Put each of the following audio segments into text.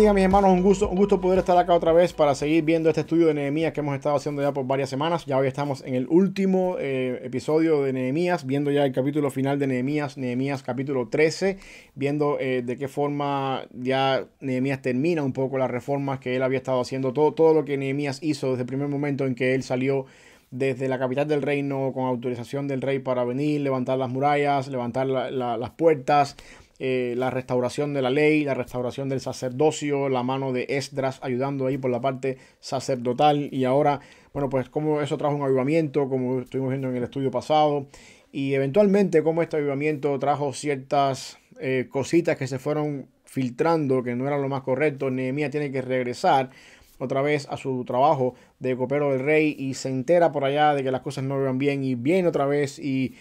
bendiga, mis hermanos. Un gusto poder estar acá otra vez para seguir viendo este estudio de Nehemías que hemos estado haciendo ya por varias semanas. Ya hoy estamos en el último episodio de Nehemías, viendo ya el capítulo final de Nehemías, Nehemías capítulo 13, viendo de qué forma ya Nehemías termina un poco las reformas que él había estado haciendo, todo lo que Nehemías hizo desde el primer momento en que él salió desde la capital del reino con autorización del rey para venir, levantar las murallas, levantar las puertas. La restauración de la ley, la restauración del sacerdocio, la mano de Esdras ayudando ahí por la parte sacerdotal, y ahora, bueno, pues como eso trajo un avivamiento, como estuvimos viendo en el estudio pasado, y eventualmente como este avivamiento trajo ciertas cositas que se fueron filtrando, que no era lo más correcto. Nehemías tiene que regresar otra vez a su trabajo de copero del rey y se entera por allá de que las cosas no iban bien y viene otra vez y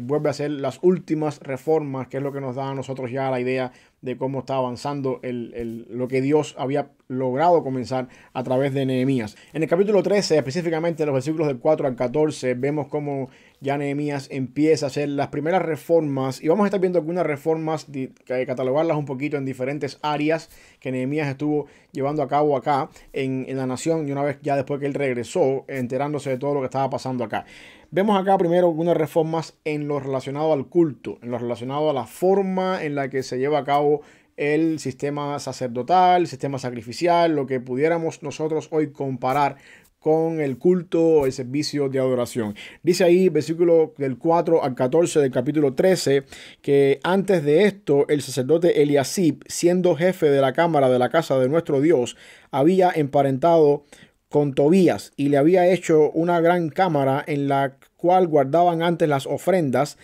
vuelve a hacer las últimas reformas, que es lo que nos da a nosotros ya la idea de cómo está avanzando lo que Dios había logrado comenzar a través de Nehemías. En el capítulo 13, específicamente en los versículos del 4 al 14, vemos cómo ya Nehemías empieza a hacer las primeras reformas, y vamos a estar viendo algunas reformas, catalogarlas un poquito en diferentes áreas que Nehemías estuvo llevando a cabo acá en la nación, y una vez ya después que él regresó, enterándose de todo lo que estaba pasando acá. Vemos acá primero algunas reformas en lo relacionado al culto, en lo relacionado a la forma en la que se lleva a cabo el sistema sacerdotal, el sistema sacrificial, lo que pudiéramos nosotros hoy comparar con el culto o el servicio de adoración. Dice ahí, versículo del 4 al 14 del capítulo 13, que antes de esto el sacerdote Eliasib, siendo jefe de la cámara de la casa de nuestro Dios, había emparentado con Tobías y le había hecho una gran cámara en la cual guardaban antes las ofrendas,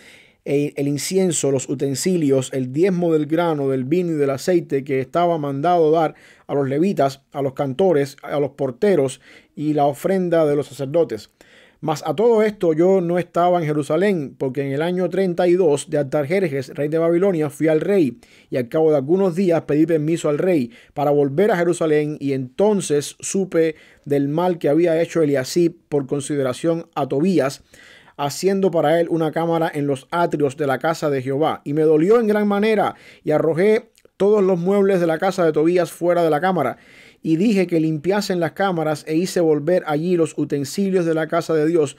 el incienso, los utensilios, el diezmo del grano, del vino y del aceite que estaba mandado dar a los levitas, a los cantores, a los porteros y la ofrenda de los sacerdotes. Mas a todo esto yo no estaba en Jerusalén, porque en el año 32 de Artajerjes, rey de Babilonia, fui al rey, y al cabo de algunos días pedí permiso al rey para volver a Jerusalén, y entonces supe del mal que había hecho Eliasib por consideración a Tobías, haciendo para él una cámara en los atrios de la casa de Jehová. Y me dolió en gran manera, y arrojé todos los muebles de la casa de Tobías fuera de la cámara. Y dije que limpiasen las cámaras e hice volver allí los utensilios de la casa de Dios,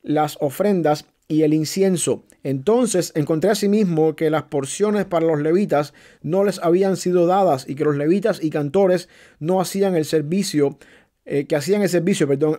las ofrendas y el incienso. Entonces encontré asimismo que las porciones para los levitas no les habían sido dadas y que los levitas y cantores no hacían el servicio,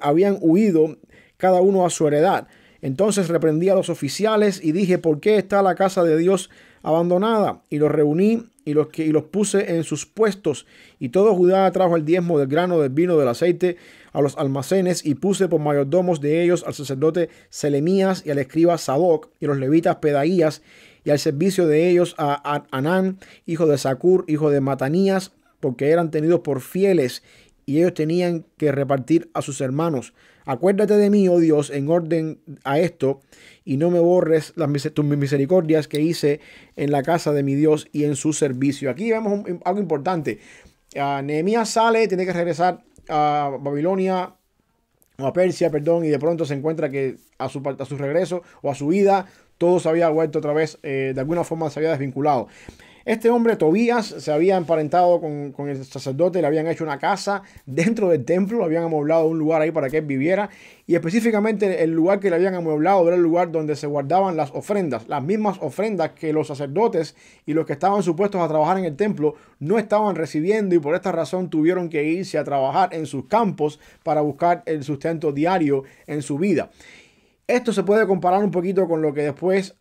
habían huido cada uno a su heredad. Entonces reprendí a los oficiales y dije, ¿por qué está la casa de Dios abandonada? Y los reuní y los puse en sus puestos. Y todo Judá trajo el diezmo del grano, del vino, del aceite a los almacenes, y puse por mayordomos de ellos al sacerdote Selemías y al escriba Sadoc y los levitas Pedaías, y al servicio de ellos a Anán, hijo de Zacur, hijo de Matanías, porque eran tenidos por fieles, y ellos tenían que repartir a sus hermanos. Acuérdate de mí, oh Dios, en orden a esto, y no me borres tus misericordias que hice en la casa de mi Dios y en su servicio. Aquí vemos algo importante. Nehemías sale, tiene que regresar a Babilonia, o a Persia, y de pronto se encuentra que a su regreso o a su ida, todo se había vuelto otra vez, de alguna forma se había desvinculado. Este hombre, Tobías, se había emparentado con el sacerdote, le habían hecho una casa dentro del templo, le habían amueblado un lugar ahí para que él viviera, y específicamente el lugar que le habían amueblado era el lugar donde se guardaban las ofrendas, las mismas ofrendas que los sacerdotes y los que estaban supuestos a trabajar en el templo no estaban recibiendo, y por esta razón tuvieron que irse a trabajar en sus campos para buscar el sustento diario en su vida. Esto se puede comparar un poquito con lo que después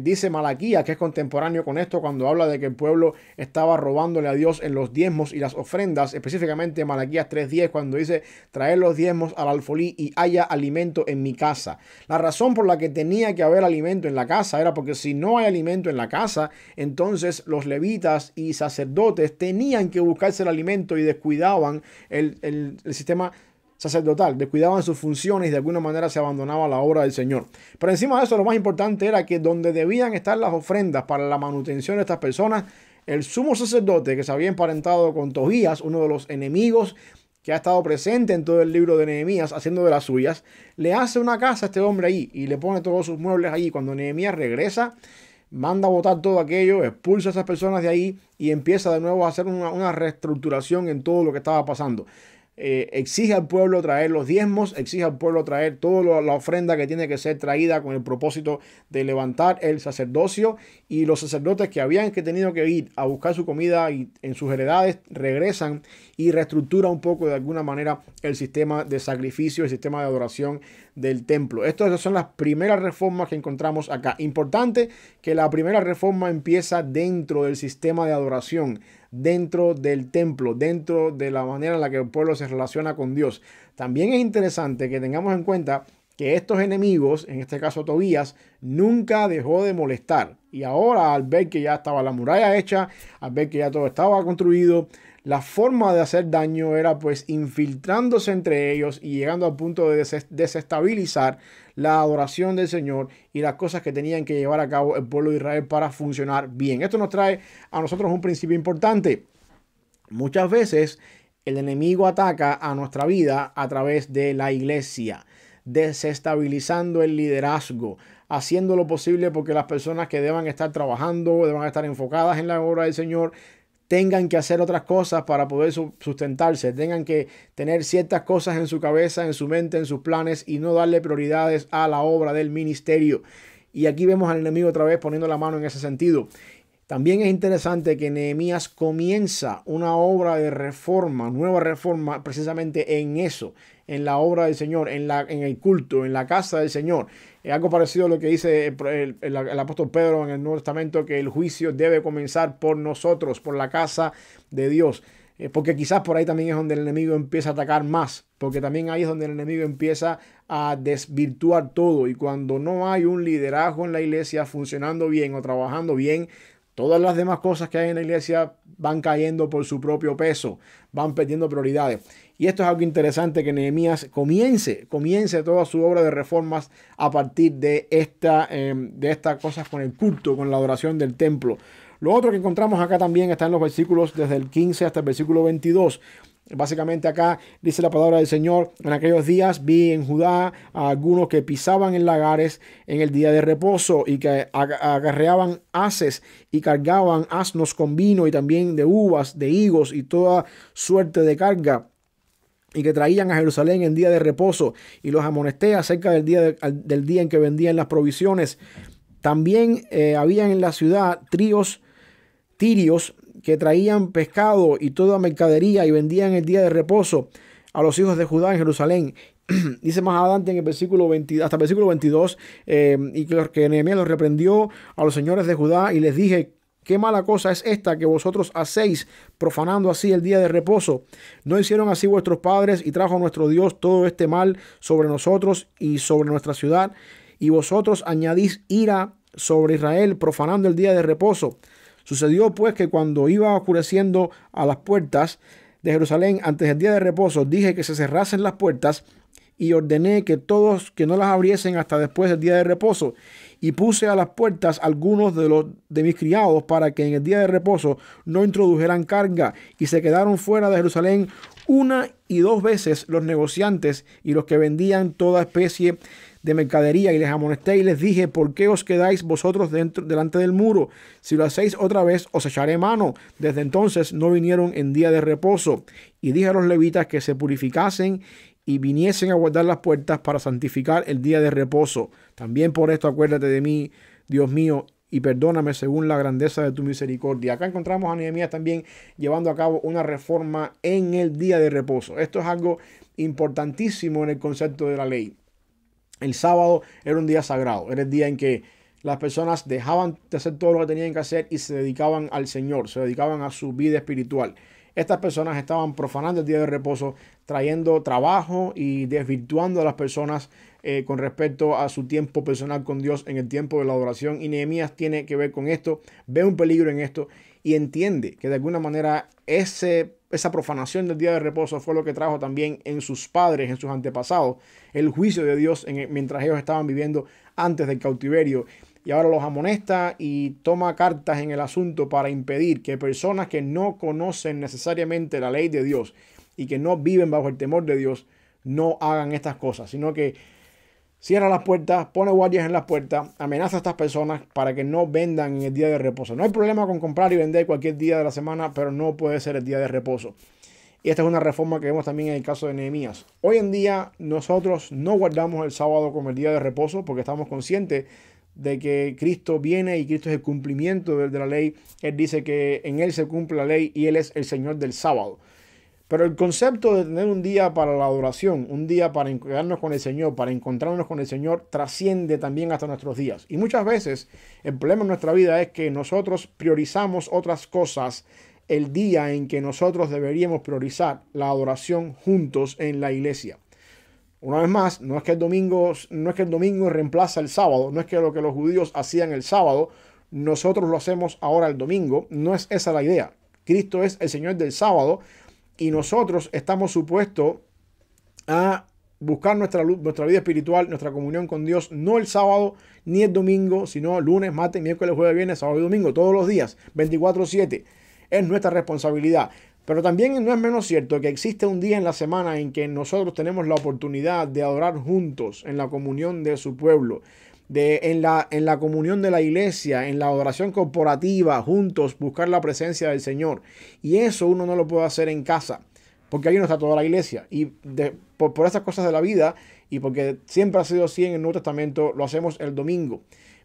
dice Malaquías, que es contemporáneo con esto, cuando habla de que el pueblo estaba robándole a Dios en los diezmos y las ofrendas, específicamente Malaquías 3:10, cuando dice, traer los diezmos al alfolí y haya alimento en mi casa. La razón por la que tenía que haber alimento en la casa era porque si no hay alimento en la casa, entonces los levitas y sacerdotes tenían que buscarse el alimento y descuidaban el sistema sacerdotal, descuidaban sus funciones y de alguna manera se abandonaba la obra del Señor. Pero encima de eso, lo más importante era que donde debían estar las ofrendas para la manutención de estas personas, el sumo sacerdote, que se había emparentado con Tobías, uno de los enemigos que ha estado presente en todo el libro de Nehemías, haciendo de las suyas, le hace una casa a este hombre ahí y le pone todos sus muebles allí. Cuando Nehemías regresa, manda a botar todo aquello, expulsa a esas personas de ahí y empieza de nuevo a hacer una reestructuración en todo lo que estaba pasando. Exige al pueblo traer los diezmos, exige al pueblo traer toda la ofrenda que tiene que ser traída con el propósito de levantar el sacerdocio, y los sacerdotes que habían tenido que ir a buscar su comida y en sus heredades regresan y reestructura un poco de alguna manera el sistema de sacrificio, el sistema de adoración del templo. Estas son las primeras reformas que encontramos acá. Importante que la primera reforma empieza dentro del sistema de adoración, dentro del templo, dentro de la manera en la que el pueblo se relaciona con Dios. También es interesante que tengamos en cuenta que estos enemigos, en este caso Tobías, nunca dejó de molestar. Y ahora, al ver que ya estaba la muralla hecha, al ver que ya todo estaba construido, la forma de hacer daño era pues infiltrándose entre ellos y llegando al punto de desestabilizar la adoración del Señor y las cosas que tenían que llevar a cabo el pueblo de Israel para funcionar bien. Esto nos trae a nosotros un principio importante. Muchas veces el enemigo ataca a nuestra vida a través de la iglesia, desestabilizando el liderazgo, haciendo lo posible porque las personas que deban estar trabajando, deban estar enfocadas en la obra del Señor, tengan que hacer otras cosas para poder sustentarse, tengan que tener ciertas cosas en su cabeza, en su mente, en sus planes, y no darle prioridades a la obra del ministerio. Y aquí vemos al enemigo otra vez poniendo la mano en ese sentido. También es interesante que Nehemías comienza una obra de reforma, nueva reforma, precisamente en eso, en la obra del Señor, en el culto, en la casa del Señor. Es algo parecido a lo que dice el apóstol Pedro en el Nuevo Testamento, que el juicio debe comenzar por nosotros, por la casa de Dios. Porque quizás por ahí también es donde el enemigo empieza a atacar más, porque también ahí es donde el enemigo empieza a desvirtuar todo. Y cuando no hay un liderazgo en la iglesia funcionando bien o trabajando bien, todas las demás cosas que hay en la iglesia van cayendo por su propio peso, van perdiendo prioridades. Y esto es algo interesante, que Nehemías comience toda su obra de reformas a partir de estas cosas con el culto, con la adoración del templo. Lo otro que encontramos acá también está en los versículos desde el 15 hasta el versículo 22. Básicamente acá dice la palabra del Señor: en aquellos días vi en Judá a algunos que pisaban en lagares en el día de reposo y que acarreaban haces y cargaban asnos con vino y también de uvas, de higos y toda suerte de carga, y que traían a Jerusalén en día de reposo, y los amonesté acerca del día en que vendían las provisiones. También habían en la ciudad tirios que traían pescado y toda mercadería y vendían el día de reposo a los hijos de Judá en Jerusalén. Dice más adelante en el versículo 20, hasta el versículo 22, y que Nehemías los reprendió a los señores de Judá y les dije: ¿qué mala cosa es esta que vosotros hacéis, profanando así el día de reposo? ¿No hicieron así vuestros padres y trajo nuestro Dios todo este mal sobre nosotros y sobre nuestra ciudad? Y vosotros añadís ira sobre Israel, profanando el día de reposo. Sucedió pues que cuando iba oscureciendo a las puertas de Jerusalén antes del día de reposo, dije que se cerrasen las puertas y ordené que todos que no las abriesen hasta después del día de reposo. Y puse a las puertas algunos de mis criados para que en el día de reposo no introdujeran carga, y se quedaron fuera de Jerusalén 1 y 2 veces los negociantes y los que vendían toda especie de mercadería, y les amonesté y les dije: ¿por qué os quedáis vosotros delante del muro? Si lo hacéis otra vez, os echaré mano. Desde entonces no vinieron en día de reposo. Y dije a los levitas que se purificasen y viniesen a guardar las puertas para santificar el día de reposo. También por esto acuérdate de mí, Dios mío, y perdóname según la grandeza de tu misericordia. Acá encontramos a Nehemías también llevando a cabo una reforma en el día de reposo. Esto es algo importantísimo en el concepto de la ley. El sábado era un día sagrado, era el día en que las personas dejaban de hacer todo lo que tenían que hacer y se dedicaban al Señor, se dedicaban a su vida espiritual. Estas personas estaban profanando el día de reposo, trayendo trabajo y desvirtuando a las personas con respecto a su tiempo personal con Dios en el tiempo de la adoración. Y Nehemías tiene que ver con esto, ve un peligro en esto y entiende que de alguna manera esa profanación del día de reposo fue lo que trajo también en sus padres, en sus antepasados, el juicio de Dios mientras ellos estaban viviendo antes del cautiverio. Y ahora los amonesta y toma cartas en el asunto para impedir que personas que no conocen necesariamente la ley de Dios y que no viven bajo el temor de Dios no hagan estas cosas, sino que cierra las puertas, pone guardias en las puertas, amenaza a estas personas para que no vendan en el día de reposo. No hay problema con comprar y vender cualquier día de la semana, pero no puede ser el día de reposo. Y esta es una reforma que vemos también en el caso de Nehemías. Hoy en día nosotros no guardamos el sábado como el día de reposo porque estamos conscientes de que Cristo viene y Cristo es el cumplimiento de la ley. Él dice que en Él se cumple la ley y Él es el Señor del sábado. Pero el concepto de tener un día para la adoración, un día para quedarnos con el Señor, para encontrarnos con el Señor, trasciende también hasta nuestros días. Y muchas veces el problema en nuestra vida es que nosotros priorizamos otras cosas el día en que nosotros deberíamos priorizar la adoración juntos en la iglesia. Una vez más, no es que el domingo reemplaza el sábado, no es que lo que los judíos hacían el sábado, nosotros lo hacemos ahora el domingo, no es esa la idea. Cristo es el Señor del sábado y nosotros estamos supuestos a buscar nuestra vida espiritual, nuestra comunión con Dios, no el sábado ni el domingo, sino lunes, martes, miércoles, jueves, viernes, sábado y domingo, todos los días, 24/7. Es nuestra responsabilidad. Pero también no es menos cierto que existe un día en la semana en que nosotros tenemos la oportunidad de adorar juntos en la comunión de su pueblo, en la comunión de la iglesia, en la adoración corporativa, juntos buscar la presencia del Señor. Y eso uno no lo puede hacer en casa, porque ahí no está toda la iglesia. Y por estas cosas de la vida, y porque siempre ha sido así en el Nuevo Testamento, lo hacemos el domingo.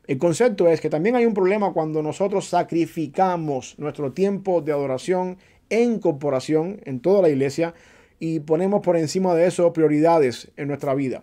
El concepto es que también hay un problema cuando nosotros sacrificamos nuestro tiempo de adoración en corporación, en toda la iglesia, y ponemos por encima de eso prioridades en nuestra vida.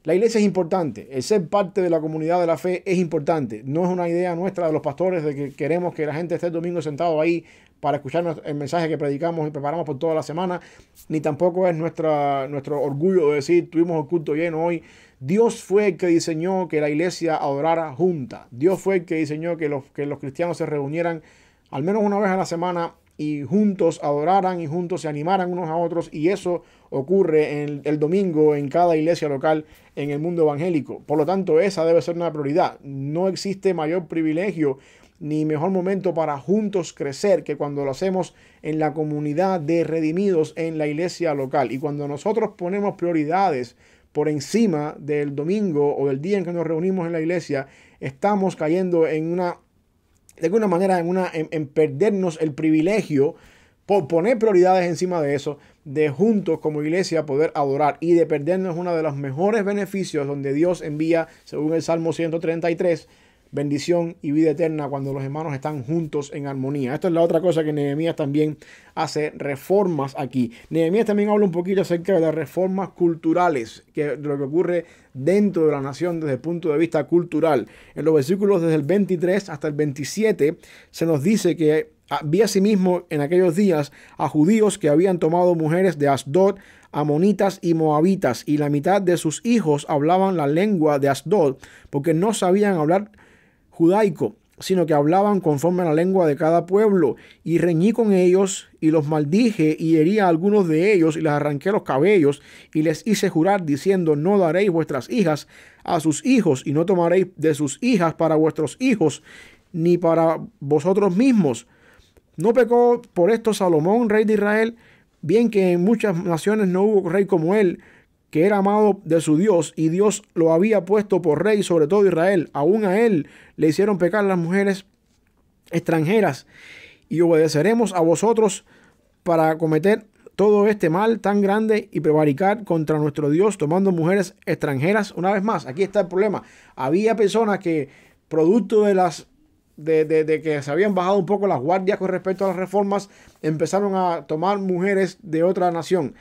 La iglesia es importante, el ser parte de la comunidad de la fe es importante. No es una idea nuestra de los pastores de que queremos que la gente esté el domingo sentado ahí para escuchar el mensaje que predicamos y preparamos por toda la semana, ni tampoco es nuestro orgullo de decir tuvimos el culto lleno hoy. Dios fue el que diseñó que la iglesia adorara junta. Dios fue el que diseñó que los cristianos se reunieran al menos una vez a la semana y juntos adoraran y juntos se animaran unos a otros, y eso ocurre el domingo en cada iglesia local en el mundo evangélico. Por lo tanto, esa debe ser una prioridad. No existe mayor privilegio ni mejor momento para juntos crecer que cuando lo hacemos en la comunidad de redimidos en la iglesia local. Y cuando nosotros ponemos prioridades por encima del domingo o del día en que nos reunimos en la iglesia, estamos cayendo de alguna manera en perdernos el privilegio por poner prioridades encima de eso, de juntos como iglesia poder adorar, y de perdernos uno de los mejores beneficios donde Dios envía, según el Salmo 133, bendición y vida eterna cuando los hermanos están juntos en armonía. Esto es la otra cosa que Nehemías también hace, reformas aquí. Nehemías también habla un poquito acerca de las reformas culturales, de lo que ocurre dentro de la nación desde el punto de vista cultural. En los versículos desde el 23 hasta el 27 se nos dice que había asimismo en aquellos días a judíos que habían tomado mujeres de Asdod, amonitas y moabitas, y la mitad de sus hijos hablaban la lengua de Asdod, porque no sabían hablar judaico, sino que hablaban conforme a la lengua de cada pueblo, y reñí con ellos y los maldije y herí a algunos de ellos y les arranqué los cabellos y les hice jurar diciendo: no daréis vuestras hijas a sus hijos y no tomaréis de sus hijas para vuestros hijos ni para vosotros mismos. ¿No pecó por esto Salomón, rey de Israel? Bien que en muchas naciones no hubo rey como él, que era amado de su Dios, y Dios lo había puesto por rey sobre todo Israel. Aún a él le hicieron pecar las mujeres extranjeras, y obedeceremos a vosotros para cometer todo este mal tan grande y prevaricar contra nuestro Dios tomando mujeres extranjeras. Una vez más, aquí está el problema. Había personas que, producto de que se habían bajado un poco las guardias con respecto a las reformas, empezaron a tomar mujeres de otra nación.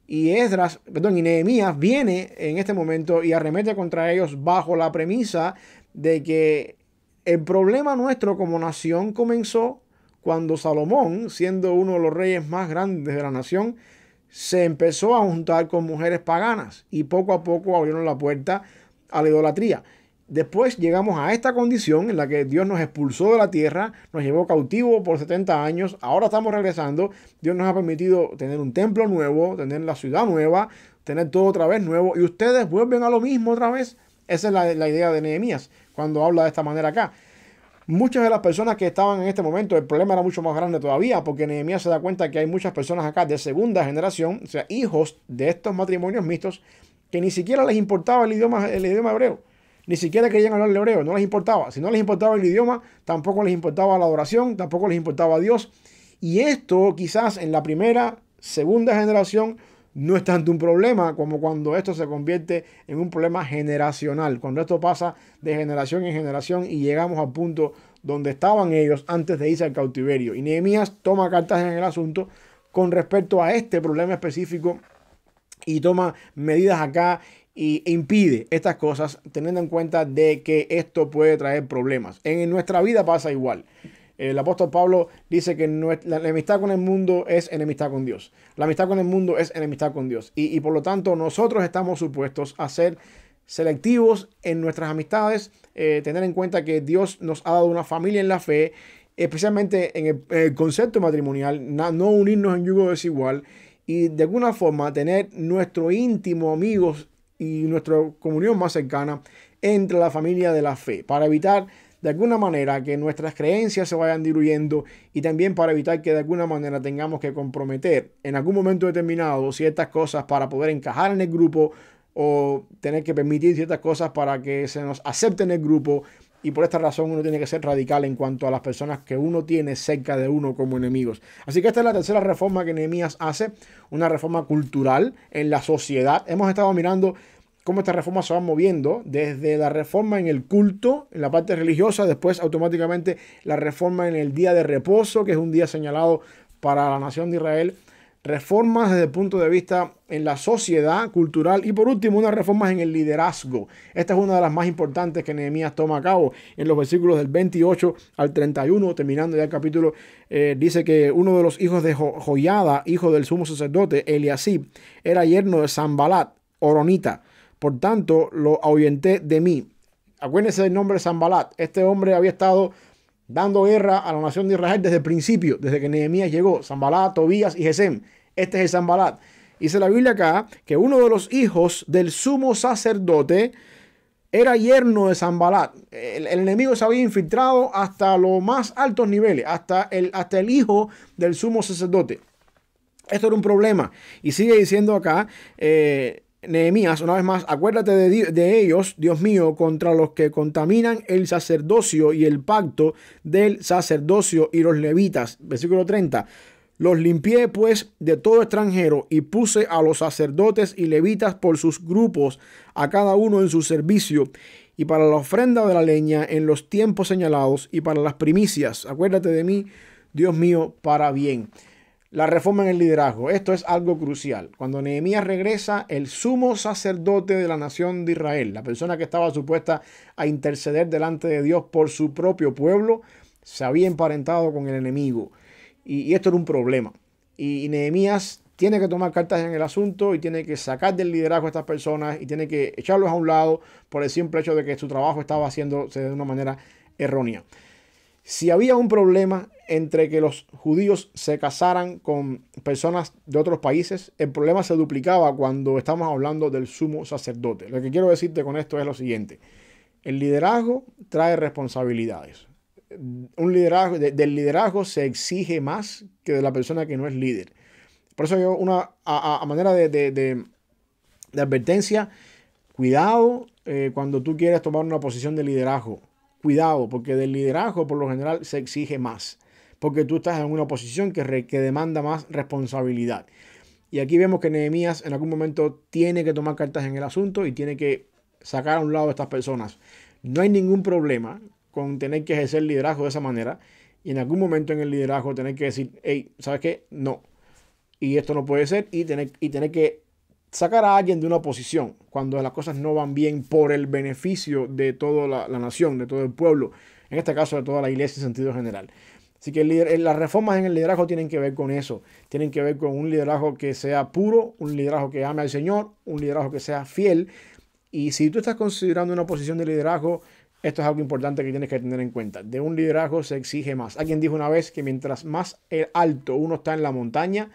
Y Nehemías viene en este momento y arremete contra ellos bajo la premisa de que el problema nuestro como nación comenzó cuando Salomón, siendo uno de los reyes más grandes de la nación, se empezó a juntar con mujeres paganas y poco a poco abrieron la puerta a la idolatría. Después llegamos a esta condición en la que Dios nos expulsó de la tierra, nos llevó cautivo por 70 años, ahora estamos regresando, Dios nos ha permitido tener un templo nuevo, tener la ciudad nueva, tener todo otra vez nuevo, y ustedes vuelven a lo mismo otra vez. Esa es la idea de Nehemías cuando habla de esta manera acá. Muchas de las personas que estaban en este momento, el problema era mucho más grande todavía, porque Nehemías se da cuenta que hay muchas personas acá de segunda generación, o sea, hijos de estos matrimonios mixtos, que ni siquiera les importaba el idioma hebreo. Ni siquiera querían hablar el hebreo, no les importaba. Si no les importaba el idioma, tampoco les importaba la adoración, tampoco les importaba Dios. Y esto quizás en la primera, segunda generación no es tanto un problema como cuando esto se convierte en un problema generacional. Cuando esto pasa de generación en generación y llegamos al punto donde estaban ellos antes de irse al cautiverio. Y Nehemías toma cartas en el asunto con respecto a este problema específico y toma medidas acá e impide estas cosas, teniendo en cuenta de que esto puede traer problemas. En nuestra vida pasa igual. El apóstol Pablo dice que la enemistad con el mundo es enemistad con Dios. La amistad con el mundo es enemistad con Dios. Y por lo tanto nosotros estamos supuestos a ser selectivos en nuestras amistades, tener en cuenta que Dios nos ha dado una familia en la fe, especialmente en el concepto matrimonial, no unirnos en yugo desigual y de alguna forma tener nuestro íntimo amigos y nuestra comunión más cercana entre la familia de la fe, para evitar de alguna manera que nuestras creencias se vayan diluyendo y también para evitar que de alguna manera tengamos que comprometer en algún momento determinado ciertas cosas para poder encajar en el grupo o tener que permitir ciertas cosas para que se nos acepte en el grupo. Y por esta razón uno tiene que ser radical en cuanto a las personas que uno tiene cerca de uno como enemigos. Así que esta es la tercera reforma que Nehemías hace, una reforma cultural en la sociedad. Hemos estado mirando cómo estas reformas se van moviendo desde la reforma en el culto, en la parte religiosa, después automáticamente la reforma en el día de reposo, que es un día señalado para la nación de Israel. Reformas desde el punto de vista en la sociedad cultural y por último unas reformas en el liderazgo. Esta es una de las más importantes que Nehemías toma a cabo en los versículos del 28 al 31, terminando ya el capítulo. Dice que uno de los hijos de Joiada, hijo del sumo sacerdote Eliasib, era yerno de Sanbalat, horonita. Por tanto, lo ahuyenté de mí. Acuérdense del nombre de Sanbalat. Este hombre había estado dando guerra a la nación de Israel desde el principio, desde que Nehemías llegó. Sanbalat, Tobías y Gesem. Este es el Sanbalat. Dice la Biblia acá que uno de los hijos del sumo sacerdote era yerno de Sanbalat. El enemigo se había infiltrado hasta los más altos niveles, hasta el hijo del sumo sacerdote. Esto era un problema. Y sigue diciendo acá Nehemías, una vez más, acuérdate de ellos, Dios mío, contra los que contaminan el sacerdocio y el pacto del sacerdocio y los levitas. Versículo 30. Los limpié pues de todo extranjero y puse a los sacerdotes y levitas por sus grupos, a cada uno en su servicio, y para la ofrenda de la leña en los tiempos señalados y para las primicias. Acuérdate de mí, Dios mío, para bien. La reforma en el liderazgo. Esto es algo crucial. Cuando Nehemías regresa, el sumo sacerdote de la nación de Israel, la persona que estaba supuesta a interceder delante de Dios por su propio pueblo, se había emparentado con el enemigo. Y esto era un problema. Y Nehemías tiene que tomar cartas en el asunto y tiene que sacar del liderazgo a estas personas y tiene que echarlos a un lado por el simple hecho de que su trabajo estaba haciéndose de una manera errónea. Si había un problema entre que los judíos se casaran con personas de otros países, el problema se duplicaba cuando estamos hablando del sumo sacerdote. Lo que quiero decirte con esto es lo siguiente. El liderazgo trae responsabilidades. Del liderazgo se exige más que de la persona que no es líder. Por eso yo a manera de advertencia, cuidado cuando tú quieres tomar una posición de liderazgo. Cuidado, porque del liderazgo por lo general se exige más, porque tú estás en una posición que demanda más responsabilidad. Y aquí vemos que Nehemías en algún momento tiene que tomar cartas en el asunto y tiene que sacar a un lado a estas personas. No hay ningún problema con tener que ejercer liderazgo de esa manera y en algún momento en el liderazgo tener que decir, hey, ¿sabes qué? No. Y esto no puede ser y tener que sacar a alguien de una posición cuando las cosas no van bien por el beneficio de toda la nación, de todo el pueblo, en este caso de toda la iglesia en sentido general. Así que las reformas en el liderazgo tienen que ver con eso, tienen que ver con un liderazgo que sea puro, un liderazgo que ame al Señor, un liderazgo que sea fiel. Y si tú estás considerando una posición de liderazgo, esto es algo importante que tienes que tener en cuenta. De un liderazgo se exige más. Alguien dijo una vez que mientras más alto uno está en la montaña,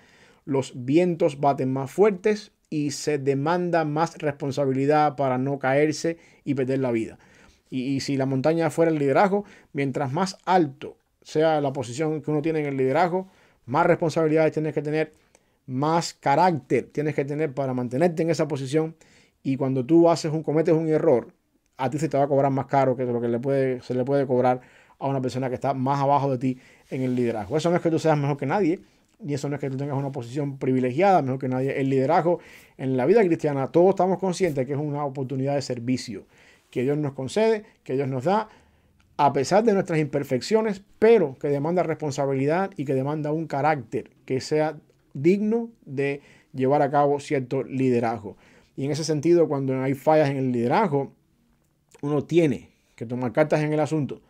los vientos baten más fuertes y se demanda más responsabilidad para no caerse y perder la vida. Y si la montaña fuera el liderazgo, mientras más alto sea la posición que uno tiene en el liderazgo, más responsabilidades tienes que tener, más carácter tienes que tener para mantenerte en esa posición y cuando tú cometes un error, a ti se te va a cobrar más caro que lo que se le puede cobrar a una persona que está más abajo de ti en el liderazgo. Eso no es que tú seas mejor que nadie, y eso no es que tú tengas una posición privilegiada, mejor que nadie. El liderazgo en la vida cristiana, todos estamos conscientes que es una oportunidad de servicio que Dios nos concede, que Dios nos da, a pesar de nuestras imperfecciones, pero que demanda responsabilidad y que demanda un carácter que sea digno de llevar a cabo cierto liderazgo. Y en ese sentido, cuando hay fallas en el liderazgo, uno tiene que tomar cartas en el asunto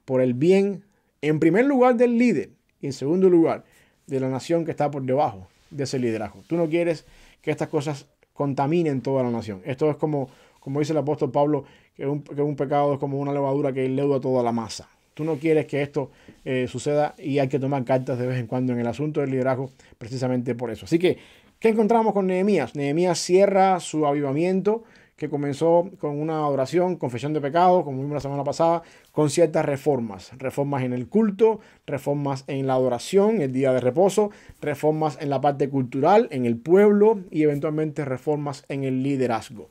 por el bien, en primer lugar, del líder y en segundo lugar, de la nación que está por debajo de ese liderazgo. Tú no quieres que estas cosas contaminen toda la nación. Esto es como dice el apóstol Pablo, que un pecado es como una levadura que leuda toda la masa. Tú no quieres que esto suceda y hay que tomar cartas de vez en cuando en el asunto del liderazgo precisamente por eso. Así que, ¿qué encontramos con Nehemías? Nehemías cierra su avivamiento que comenzó con una oración, confesión de pecados, como vimos la semana pasada, con ciertas reformas. Reformas en el culto, reformas en la adoración, el día de reposo, reformas en la parte cultural, en el pueblo y eventualmente reformas en el liderazgo.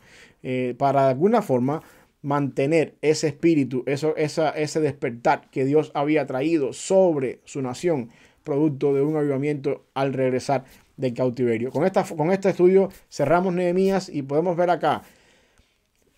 Para de alguna forma mantener ese espíritu, ese despertar que Dios había traído sobre su nación, producto de un avivamiento al regresar del cautiverio. Con este estudio cerramos Nehemías y podemos ver acá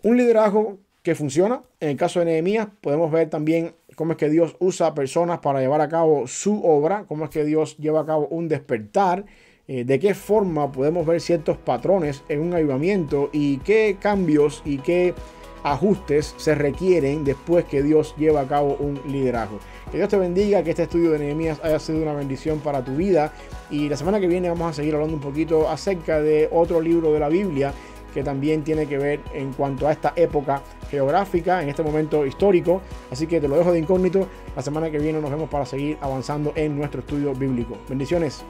un liderazgo que funciona. En el caso de Nehemías podemos ver también cómo es que Dios usa personas para llevar a cabo su obra, cómo es que Dios lleva a cabo un despertar, de qué forma podemos ver ciertos patrones en un avivamiento y qué cambios y qué ajustes se requieren después que Dios lleva a cabo un liderazgo. Que Dios te bendiga, que este estudio de Nehemías haya sido una bendición para tu vida y la semana que viene vamos a seguir hablando un poquito acerca de otro libro de la Biblia que también tiene que ver en cuanto a esta época geográfica, en este momento histórico. Así que te lo dejo de incógnito. La semana que viene nos vemos para seguir avanzando en nuestro estudio bíblico. Bendiciones.